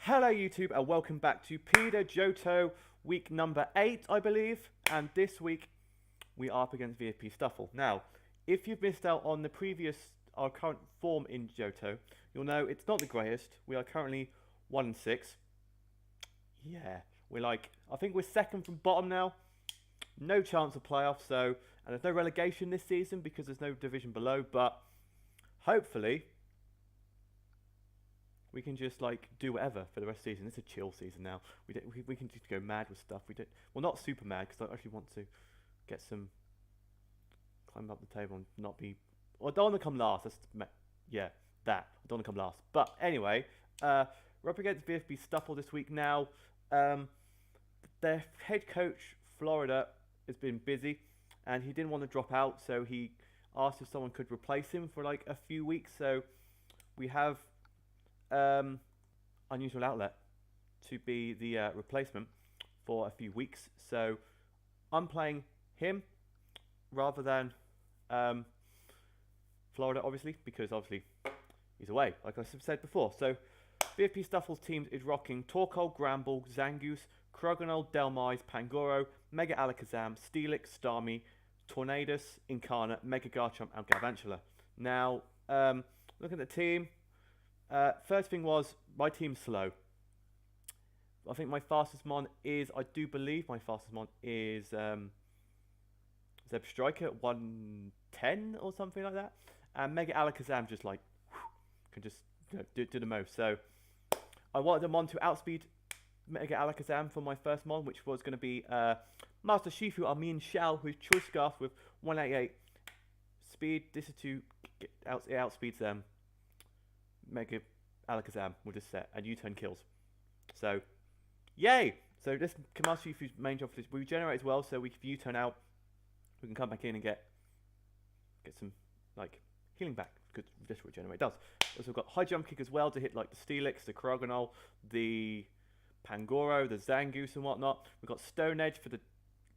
Hello YouTube and welcome back to PIDA Johto week number 8 I believe, and this week we are up against VFB Stufful. Now if you've missed out on our current form in Johto, you'll know it's not the greatest. We are currently 1-6. Yeah, I think we're second from bottom now. No chance of playoffs, and there's no relegation this season because there's no division below, but hopefully we can just do whatever for the rest of the season. It's a chill season now. We can just go mad with stuff. Well, not super mad because I actually want to get climb up the table and not be. Well, I don't want to come last. I don't want to come last. But anyway, we're up against VFB Stufful this week now. Their head coach Florida has been busy, and he didn't want to drop out, so he asked if someone could replace him for a few weeks. So we have Unusual Outlet to be the replacement for a few weeks. So I'm playing him rather than Florida, obviously, because he's away, like I said before. So VFB Stufful's team is rocking Torkoal, Gramble, Zangoose, Krogonal, Delmise, Pangoro, Mega Alakazam, Steelix, Starmie, Tornadus, Incarnate, Mega Garchomp, and Galvantula. Now, looking at the team, first thing was, my team's slow. I think my fastest mon is, I do believe my fastest mon is Zeb Striker at 110 or something like that. And Mega Alakazam just can just do the most. So I wanted the mon to outspeed Mega Alakazam for my first mon, which was going to be Master Shifu Armin Shao, who's Choice Scarf with 188 speed. This is it outspeeds Mega Alakazam with this set, and U-turn kills. So, yay! So this Master Shifu's main job for this, we regenerate as well, so we can U-turn out. We can come back in and get some healing back, because this regenerate does. Also got high jump kick as well to hit the Steelix, the Krogonal, the Pangoro, the Zangoose and whatnot. We've got Stone Edge for the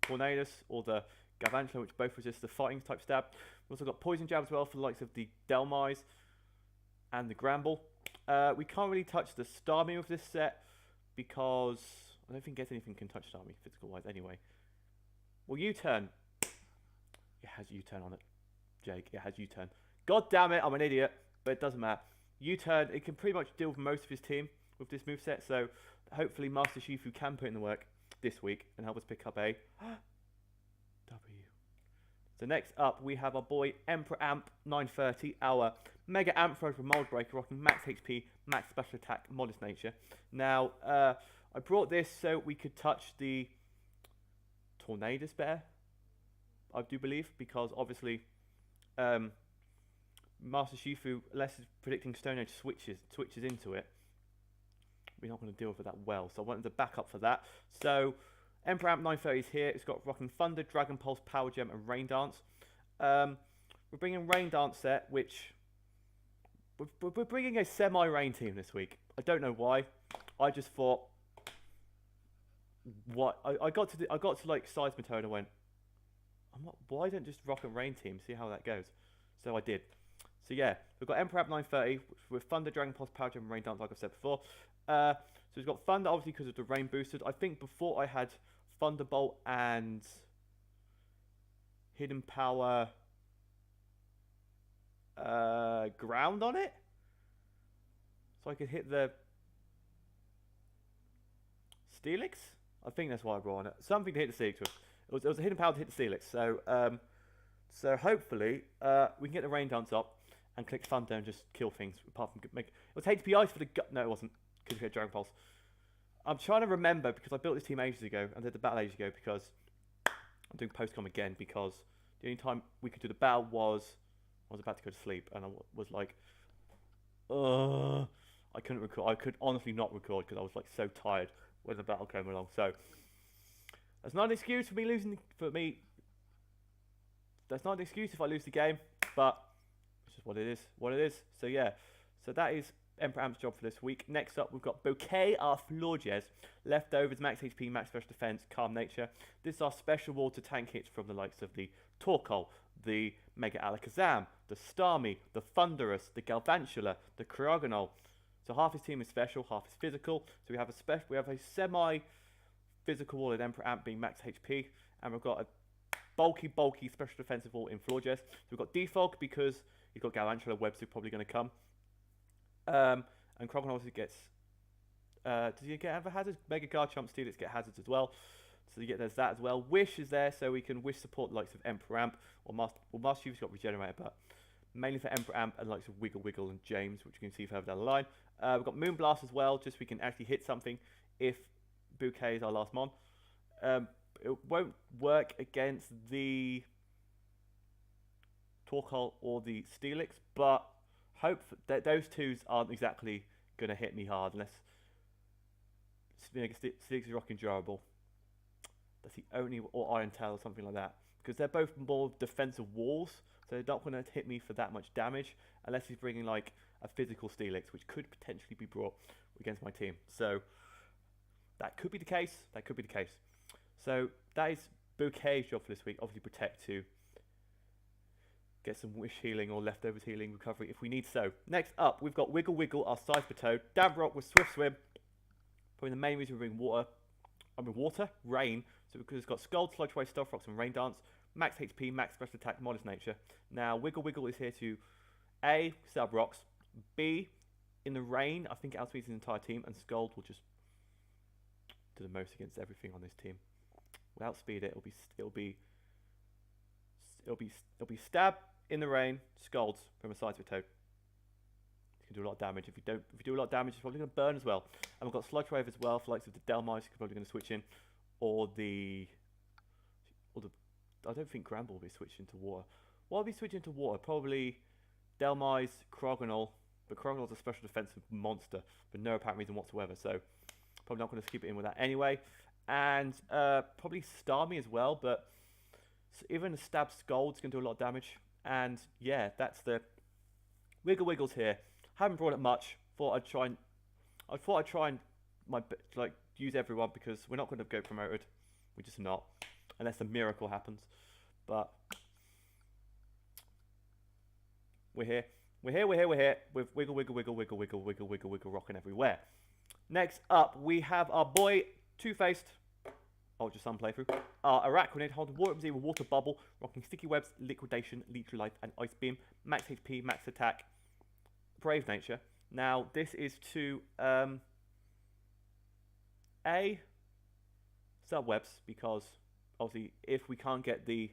Tornadus or the Galvantula, which both resist the fighting type stab. We've also got Poison Jab as well for the likes of the Delmise and the Gramble. We can't really touch the Starmie with this set because I don't think anything can touch Starmie physical wise anyway. Well, U-turn. It has U-turn on it, Jake. It has U-turn. God damn it, I'm an idiot, but it doesn't matter. U-turn, it can pretty much deal with most of his team with this moveset, so hopefully Master Shifu can put in the work this week and help us pick up a W. So next up, we have our boy Emperor Amp 930, our Mega Ampharos with Mold Breaker, rocking max HP, max special attack, modest nature. Now, I brought this so we could touch the Tornadus better, I do believe, because obviously Master Shifu, unless it's predicting Stone Edge switches into it, we're not going to deal with it that well. So I wanted to back up for that. So Emperor Amp 930 is here. It's got rocking Thunder, Dragon Pulse, Power Gem, and Rain Dance. We're bringing Rain Dance set, which we're bringing a semi-rain team this week. I don't know why. I just thought, what I got to Seismitoad and went, why don't just rock a rain team? See how that goes. So I did. So yeah, we've got Emperor Amp 930 with Thunder, Dragon Pulse, Power Gem, and Rain Dance, like I've said before. So we've got Thunder, obviously, because of the rain boosted. I think before I had Thunderbolt and Hidden Power ground on it. So I could hit the Steelix. I think that's why I brought on it. Something to hit the Steelix with. It was a Hidden Power to hit the Steelix. So hopefully we can get the Rain Dance up and click Thunder and just kill things. Apart from it was HP Ice for the gut. No, it wasn't. Because we had Dragon Pulse. I'm trying to remember because I built this team ages ago and did the battle ages ago because I'm doing postcom again because the only time we could do the battle was I was about to go to sleep and I was like, I couldn't record. I could honestly not record because I was so tired when the battle came along. So that's not an excuse for me losing. That's not an excuse if I lose the game, but it's just what it is. What it is. So yeah. So that is Emperor Amp's job for this week. Next up, we've got Bouquet our Florges. Leftovers, max HP, max special defense, calm nature. This is our special water tank hits from the likes of the Torkoal, the Mega Alakazam, the Starmie, the Thunderous, the Galvantula, the Krogonal. So half his team is special, half is physical. So we have a semi-physical wall in Emperor Amp being max HP, and we've got a bulky special defensive wall in Floor Jess. So we've got Defog because he's got Galantula Webs who are probably going to come. And Crocodile obviously gets. Does he get other hazards? Mega Garchomp Steelix get hazards as well. So there's that as well. Wish is there, so we can Wish support the likes of Emperor Amp or Master Chief's got Regenerator, but mainly for Emperor Amp and likes of Wiggle Wiggle and James, which you can see further down the line. We've got Moonblast as well, just so we can actually hit something if Bouquet is our last mon. It won't work against the Torkoal or the Steelix, but hope that those twos aren't exactly going to hit me hard unless Steelix is rocking durable. That's the only, or Iron Tail or something like that, because they're both more defensive walls, so they're not going to hit me for that much damage unless he's bringing like a physical Steelix, which could potentially be brought against my team. So that could be the case. That could be the case. So that is Bouquet's job for this week. Obviously protect to get some wish healing or leftovers healing recovery if we need so. Next up, we've got Wiggle Wiggle, our Cypher Toad. Dabrock with Swift Swim. Probably the main reason we bring water, rain. So because it's got Scald, Sludge Wave, Stealth Rocks, and Rain Dance. Max HP, max special attack, modest nature. Now Wiggle Wiggle is here to A, sub rocks. B, in the rain, I think it outspeeds his entire team, and Scald will just do the most against everything on this team. We'll outspeed it. It'll be stab in the rain, Scalds from a Cypher Toad. It can do a lot of damage. If you do a lot of damage, it's probably going to burn as well. And we've got Sludge Wave as well for likes of the Delmice, who's probably going to switch in, or the I don't think Gramble will be switching to water. What will be switching to water? Probably Delmice, Crogonal, but Crogonal's a special defensive monster for no apparent reason whatsoever. So probably not going to keep it in with that anyway. And probably Starmie as well, but even a stab Scald's going to do a lot of damage. And yeah, that's the Wiggle Wiggles here. Haven't brought it much. Thought I'd try and use everyone because we're not going to go promoted. We're just not, unless a miracle happens. But we're here with Wiggle Wiggle Wiggle Wiggle Wiggle Wiggle Wiggle Wiggle rocking everywhere. Next up, we have our boy Two-Faced. Ultra Sun playthrough. Arachnid, holding Water with Water Bubble, rocking Sticky Webs, Liquidation, Leech Life, and Ice Beam. Max HP, max attack, Brave Nature. Now, this is to A, sub webs, because obviously if we can't get the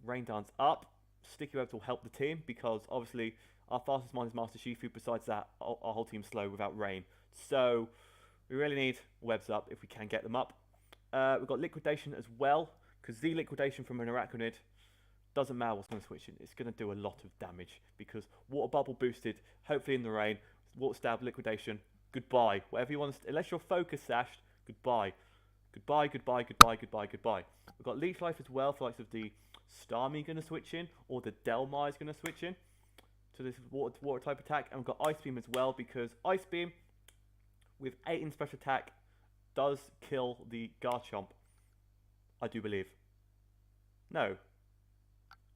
Rain Dance up, Sticky Webs will help the team, because obviously our fastest mon is Master Shifu. Besides that, our whole team's slow without rain. So we really need webs up if we can get them up. We've got Liquidation as well, because the Liquidation from an Arachnid doesn't matter what's going to switch in. It's going to do a lot of damage, because Water Bubble boosted, hopefully in the rain, Water Stab, Liquidation, goodbye. Whatever you want to, unless you're Focus Sashed, goodbye. Goodbye, goodbye, goodbye, goodbye, goodbye. We've got Leech Life as well, for likes of the Starmie going to switch in, or the Delmai is going to switch in. So this is water type attack. And we've got Ice Beam as well, because Ice Beam with 8 in special attack does kill the Garchomp, I do believe. No.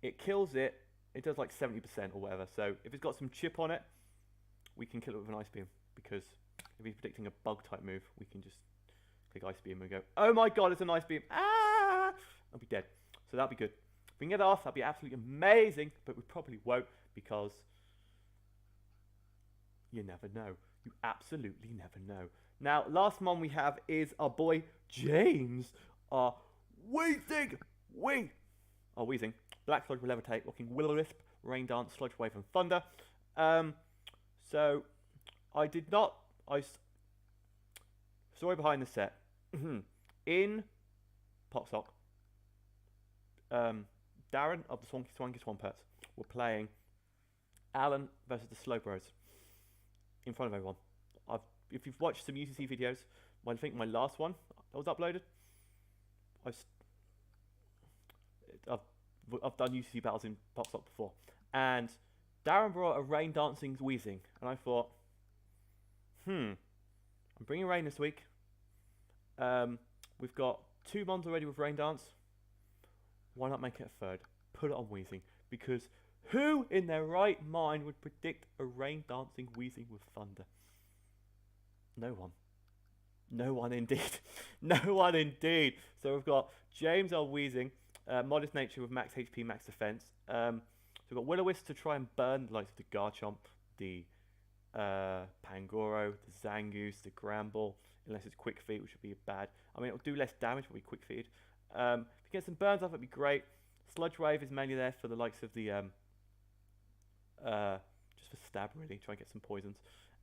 It kills it. It does like 70% or whatever. So if it's got some chip on it, we can kill it with an Ice Beam. Because if he's predicting a bug type move, we can just click Ice Beam and go, oh my god, it's an Ice Beam. Ah! I'll be dead. So that'll be good. If we can get it off, that'll be absolutely amazing. But we probably won't, because you never know. You absolutely never know. Now, last mon we have is our boy James. Weezing. Black Sludge will Levitate, rocking Will-O-Wisp, Rain Dance, Sludge Wave, and Thunder. So I did not. Story behind the set. In Popsock, Darren of the Swanky Swampets were playing Alan versus the Slow Bros in front of everyone. If you've watched some UCC videos, I think my last one that was uploaded, I've done UCC battles in Popsock before, and Darren brought a Rain Dancing Weezing, and I thought, I'm bringing Rain this week. We've got 2 mons already with Rain Dance. Why not make it a third? Put it on Weezing, because Who in their right mind would predict a rain dancing wheezing with thunder? No one. No one indeed. No one indeed. So we've got James our Wheezing, Modest Nature with max HP, max defense. So we've got Will-O-Wisp to try and burn the likes of the Garchomp, the Pangoro, the Zangoose, the Gramble, unless it's Quick Feet, which would be bad. I mean, it'll do less damage, but be Quick Feet. If you get some burns off, it'd be great. Sludge Wave is mainly there for the likes of the just for stab, really, try and get some poisons.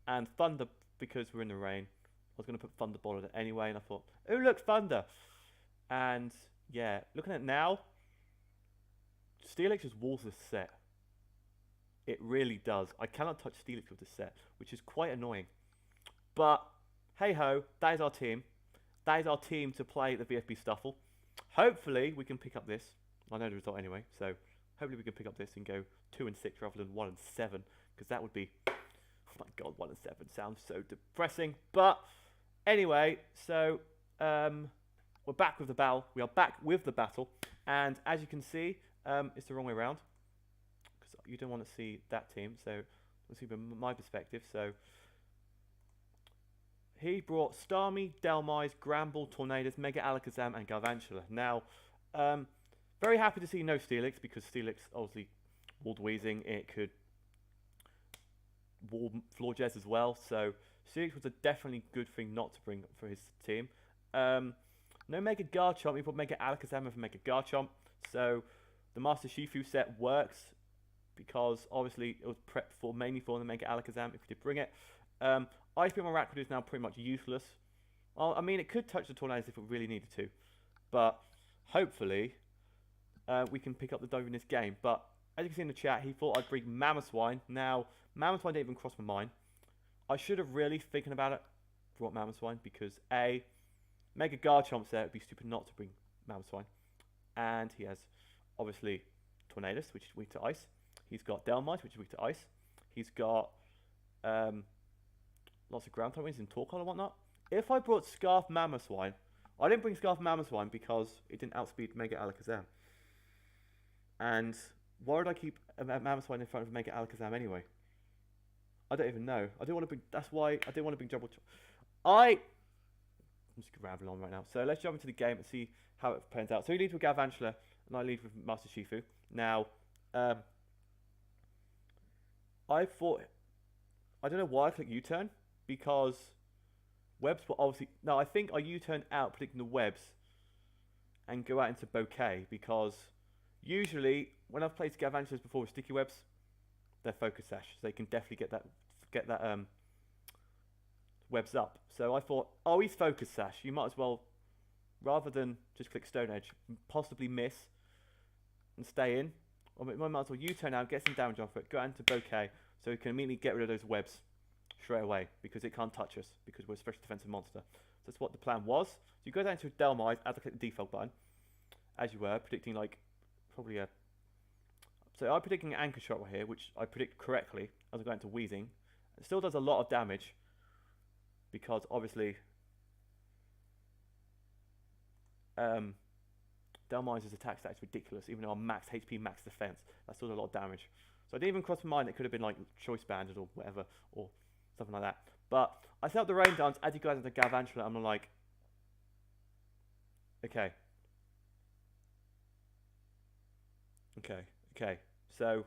And Thunder, because we're in the rain. I was going to put Thunderbolt on it anyway, and I thought, oh look, Thunder! And yeah, looking at it now, Steelix just walls the set. It really does. I cannot touch Steelix with the set, which is quite annoying. But hey ho, that is our team. That is our team to play the VFB Stufful. Hopefully we can pick up this. I know the result anyway, so hopefully we can pick up this and go 2-6 rather than 1-7, because that would be, oh my god, 1-7 sounds so depressing. But anyway, so we're back with the battle. We are back with the battle, and as you can see, it's the wrong way around, because you don't want to see that team. So let's see from my perspective. So he brought Starmie, Delmise, Gramble, Tornadus, Mega Alakazam, and Galvantula. Now, very happy to see no Steelix, because Steelix obviously walled Wheezing. It could wall Florges as well. So Steelix was a definitely good thing not to bring for his team. No Mega Garchomp. He brought Mega Alakazam with Mega Garchomp. So the Master Shifu set works, because obviously it was prepped for mainly for the Mega Alakazam if we did bring it. Ice Beam on Rakdos is now pretty much useless. Well, I mean, it could touch the Tornadus if it really needed to, but hopefully we can pick up the W in this game. But as you can see in the chat, he thought I'd bring Mamoswine. Now, Mamoswine didn't even cross my mind. I should have really thinking about it, brought Mamoswine, because A, Mega Garchomp's there, it would be stupid not to bring Mamoswine. And he has, obviously, Tornadus, which is weak to ice. He's got Delmise, which is weak to ice. He's got lots of ground type wins in Torkoal and whatnot. If I brought Scarf Mamoswine, I didn't bring Scarf Mamoswine because it didn't outspeed Mega Alakazam. And why would I keep Mamoswine in front of Mega Alakazam anyway? I don't even know. I didn't want to bring. That's why I didn't want to bring double. I'm just rambling on right now. So let's jump into the game and see how it pans out. So he leads with Galvantula, and I lead with Master Shifu. Now, I thought, I don't know why I clicked U-turn, because webs were obviously, no, I think I U-turned out predicting the webs and go out into bouquet, because usually when I've played Galvantulas before with sticky webs, they're focus sash, so they can definitely get that webs up. So I thought, oh, he's focus sash, you might as well, rather than just click Stone Edge, possibly miss and stay in, or I might as well U-turn out, get some damage off it, go out into bouquet, so we can immediately get rid of those webs straight away, because it can't touch us, because we're a special defensive monster. So that's what the plan was. So you go down to Delmise, as I click the default button, as you were, predicting like, probably a, so I'm predicting an Anchor Shot right here, which I predict correctly, as I go into Wheezing. It still does a lot of damage, because obviously, Delmise's attack stat is ridiculous, even though I'm max HP, max defense, that's still a lot of damage. So I didn't even cross my mind it could have been like Choice Banded or whatever, or something like that. But I set up the rain dance as you guys at the Galvantula, and I'm like, okay. So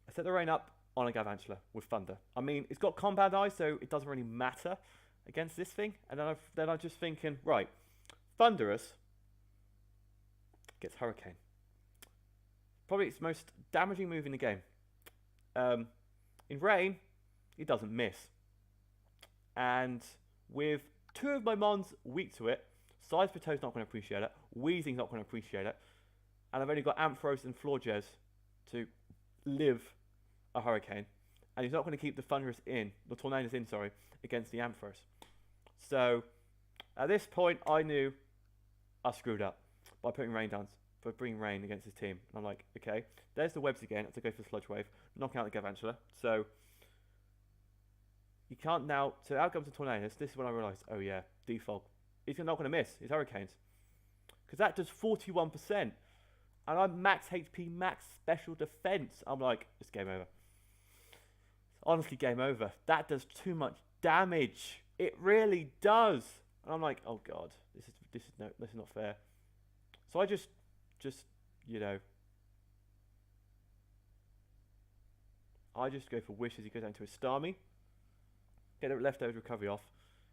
I set the rain up on a Galvantula with Thunder. I mean, it's got Compound Eye, so it doesn't really matter against this thing. And then I'm just thinking, right, Thunderous gets Hurricane. Probably its most damaging move in the game. In Rain, it doesn't miss. And with two of my mons weak to it, Size Pato's not going to appreciate it, Wheezing's not going to appreciate it, and I've only got Ampharos and Florges to live a Hurricane. And he's not going to keep the Thunderous in, the Tornadus in, sorry, against the Ampharos. So, at this point, I knew I screwed up by putting Rain Dance, for bringing Rain against his team. And I'm like, okay, there's the webs again. I have to go for the Sludge Wave, knocking out the Galvantula. So, you can't now, so out comes the Tornadus. This is when I realised, oh yeah, default. He's not going to miss his Hurricanes. Because that does 41%. And I'm max HP, max special defense. I'm like, it's game over. It's honestly game over. That does too much damage. It really does. And I'm like, oh god, this is not fair. So I just you know, I just go for Wish as he goes down to a Starmie. Get a leftover recovery off.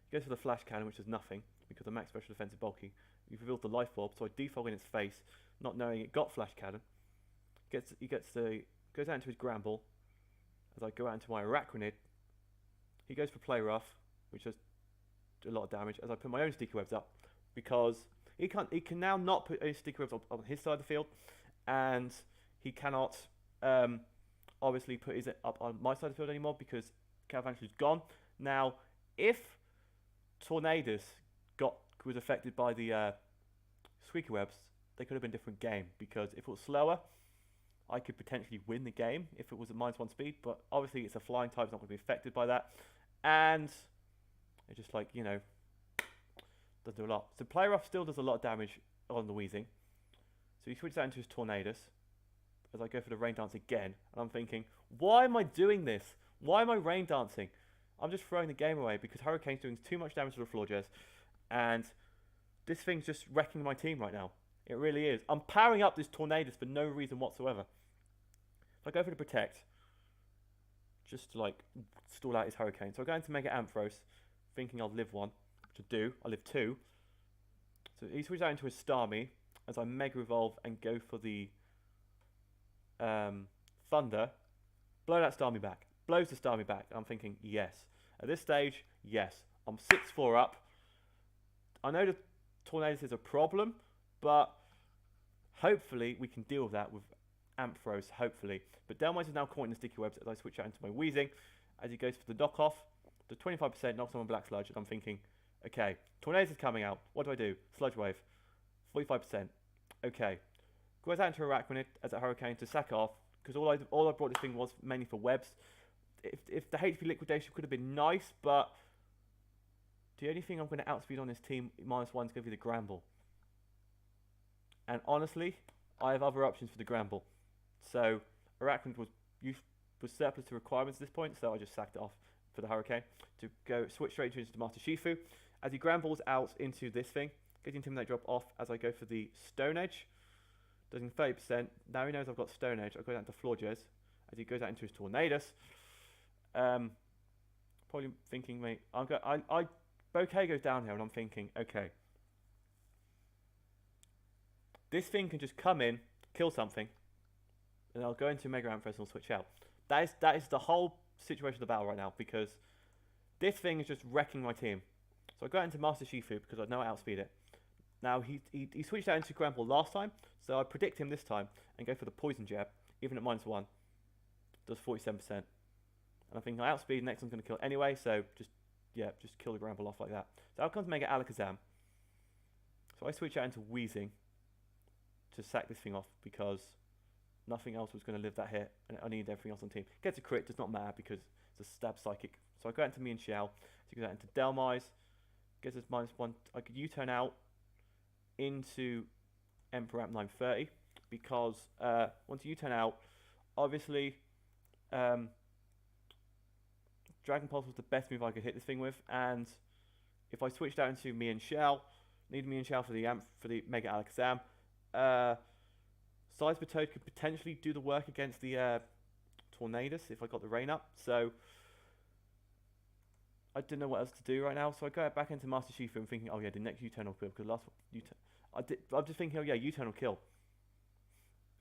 He goes for the Flash Cannon, which does nothing because the max special defense is bulky. You've revealed the Life Orb, so I defog in its face, not knowing it got Flash Cannon. Goes out into his Gramble. As I go out into my Arachnid, he goes for Play Rough, which does a lot of damage. As I put my own sticky webs up, because he can now not put any sticky webs on his side of the field, and he cannot obviously put his up on my side of the field anymore because Calvantage is gone. Now, if Tornadus was affected by the Squeaky Webs, they could have been a different game, because if it was slower, I could potentially win the game if it was at -1 speed, but obviously it's a flying type, it's not going to be affected by that, and it just, like, you know, doesn't do a lot. So Play Rough still does a lot of damage on the Weezing, so he switches out into his Tornadus, as I go for the Rain Dance again, and I'm thinking, why am I doing this? Why am I Rain Dancing? I'm just throwing the game away because Hurricane's doing too much damage to the floor jazz, and this thing's just wrecking my team right now. It really is. I'm powering up this Tornadus for no reason whatsoever. If I go for the Protect, just to, like, stall out his Hurricane. So I go into Mega Ampharos, thinking I'll live one, which I do. I live 2. So he switches out into his Starmie, as I Mega Evolve and go for the Thunder. Blow that Starmie back. Blows the Starmie back. I'm thinking, yes. At this stage, yes. I'm 6-4 up. I know the Tornadus is a problem, but hopefully we can deal with that with Ampharos, hopefully. But Delmice is now caught in the sticky webs as I switch out into my Weezing. As he goes for the knockoff, the 25% knocks on my Black Sludge, and I'm thinking, okay, Tornadus is coming out. What do? Sludge Wave. 45%. Okay. Goes out into Arachnid as a Hurricane to sack off, because all I brought this thing was mainly for webs. If the HP liquidation could have been nice, but the only thing I'm going to outspeed on this team -1 is going to be the Gramble. And honestly, I have other options for the Gramble. So Arachnid was surplus to requirements at this point, so I just sacked it off for the Hurricane to go switch straight into Master Shifu. As he Grambles out into this thing, getting Intimidate drop off as I go for the Stone Edge. Doing 30%. Now he knows I've got Stone Edge. I go down to Floor Jazz as he goes out into his Tornadus. Probably thinking, mate, Bouquet goes down here, and I'm thinking, okay, this thing can just come in, kill something, and I'll go into Mega Ampharos and I'll switch out. That is the whole situation of the battle right now, because this thing is just wrecking my team. So I go out into Master Shifu because I know I outspeed it. Now he switched out into Gramble last time, so I predict him this time and go for the Poison Jab, even at -1. Does 47%. And I think I outspeed, next one's going to kill anyway, so just kill the Gramble off like that. So out comes Mega Alakazam. So I switch out into Weezing to sack this thing off because nothing else was going to live that hit, and I needed everything else on team. Gets a crit, does not matter because it's a stab psychic. So I go out into me and Xiao, so he goes out into Delmise, gets us -1. I could U-turn out into Emperor Amp 930 because once you U-turn out, obviously Dragon Pulse was the best move I could hit this thing with, and if I switched out into me and Xiao, need me and Xiao for the Mega Alakazam, Seismic Toad could potentially do the work against the Tornadus if I got the rain up, so I didn't know what else to do right now, so I go back into Master Shifu and thinking, oh yeah, the next U-turn will kill, because the last U-turn, I'm just thinking, oh yeah, U-turn will kill.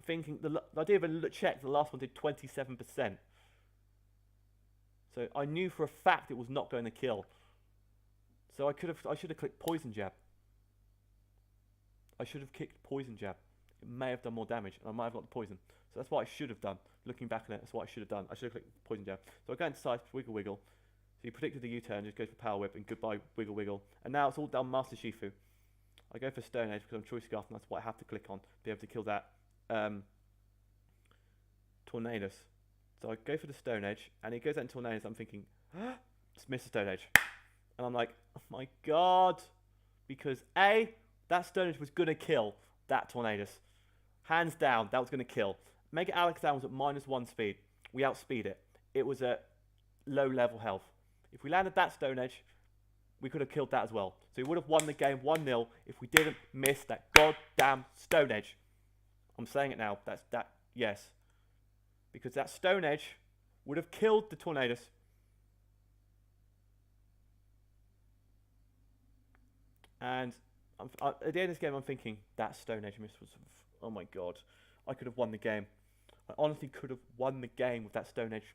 Thinking, I did have a check, the last one did 27%. So I knew for a fact it was not going to kill. So I should have clicked Poison Jab. I should have kicked Poison Jab. It may have done more damage, and I might have got the poison. So that's what I should have done. Looking back on it, that's what I should have done. I should have clicked Poison Jab. So I go into Size, Wiggle Wiggle. So he predicted the U-turn, just goes for Power Whip, and goodbye Wiggle Wiggle. And now it's all done Master Shifu. I go for Stone Edge because I'm Choice Scarf, and that's what I have to click on to be able to kill that Tornadus. So I go for the Stone Edge, and he goes out into Tornadus. I'm thinking, just miss the Stone Edge. And I'm like, oh my god. Because A, that Stone Edge was going to kill that Tornadus. Hands down, that was going to kill. Mega Alakazam was at -1 speed. We outspeed it. It was at low level health. If we landed that Stone Edge, we could have killed that as well. So we would have won the game 1-0 if we didn't miss that goddamn Stone Edge. I'm saying it now. Yes. Because that Stone Edge would have killed the Tornadus. And at the end of this game, I'm thinking, that Stone Edge miss was, oh my god. I could have won the game. I honestly could have won the game with that Stone Edge.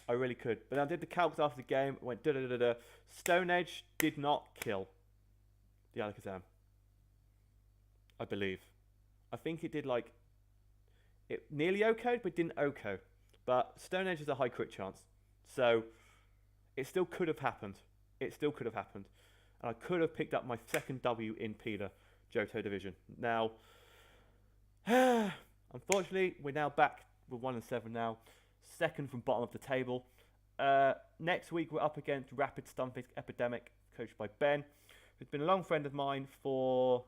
I really could. But then I did the calcs after the game. Went da-da-da-da. Stone Edge did not kill the Alakazam. I believe. I think it did like... It nearly OHKO'd, but didn't OHKO. But Stone Edge is a high crit chance. So, it still could have happened. It still could have happened. And I could have picked up my second W in PIDA, Johto Division. Now, unfortunately, we're now back with 1-7 now. Second from bottom of the table. Next week, we're up against Rapid Stumping Epidemic, coached by Ben, who's been a long friend of mine for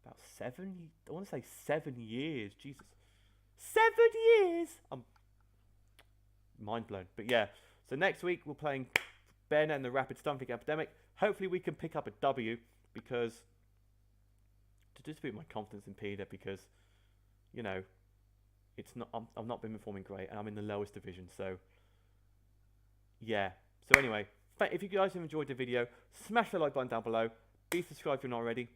about 7, I want to say 7 years. Jesus. 7 years! I'm mind blown. But yeah, so next week, we're playing Ben and the Rapid Stumping Epidemic. Hopefully, we can pick up a W, because to distribute my confidence in PIDA, because, you know, it's not. I've not been performing great, and I'm in the lowest division. So, yeah. So anyway, if you guys have enjoyed the video, smash the like button down below. Be subscribed if you're not already.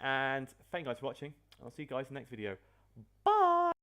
And thank you guys for watching. I'll see you guys in the next video. Bye.